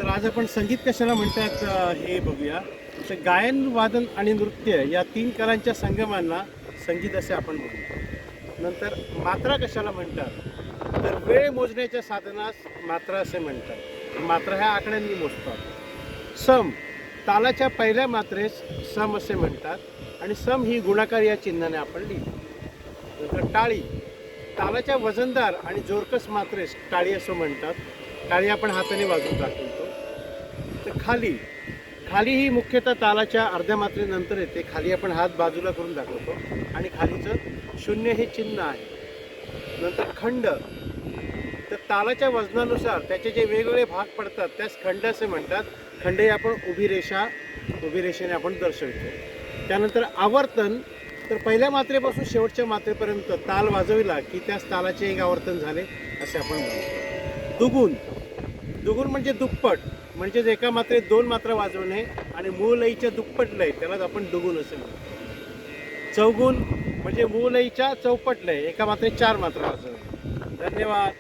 तर आज आपण संगीत कशाला म्हणतात हे बघूया. तर गायन, वादन आणि नृत्य या तीन कलांच्या संगमांना संगीत असे आपण म्हणतो. नंतर मात्रा कशाला म्हणतात, तर वेळ मोजण्याच्या साधनास मात्रा असे म्हणतात. मात्रा ह्या आकड्यांनी मोजतात. सम, तालाच्या पहिल्या मात्रेस सम असे म्हणतात आणि सम ही गुणाकार या चिन्हाने आपण लिहितो. नंतर टाळी, तालाच्या वजनदार आणि जोरकस मात्रेस टाळी असं म्हणतात. टाळी आपण हाताने वाजवून दाखवतो. तर खाली, खाली ही मुख्यतः तालाच्या अर्ध्या मात्रेनंतर येते. खाली आपण हात बाजूला करून दाखवतो आणि खालीचं शून्य हे चिन्ह आहे. नंतर खंड, तर तालाच्या वजनानुसार त्याचे जे वेगवेगळे भाग पडतात त्यास खंड असे म्हणतात. खंड हे आपण उभी रेषेने आपण दर्शवतो. त्यानंतर आवर्तन, तर पहिल्या मात्रेपासून शेवटच्या मात्रेपर्यंत ताल वाजविला की त्यास तालाचे एक आवर्तन झाले असे आपण म्हणतो. दुगुण, दुगुण म्हणजे दुप्पट, म्हणजेच एका मात्रेत दोन मात्रा वाजवणे आणि मूळ लयीच्या दुप्पट लय, त्यालाच आपण दुगुण असे म्हणतो. चौगुण म्हणजे मूळ लयीच्या चौपट लय, एका मात्रेत चार मात्रा वाजवणे. धन्यवाद.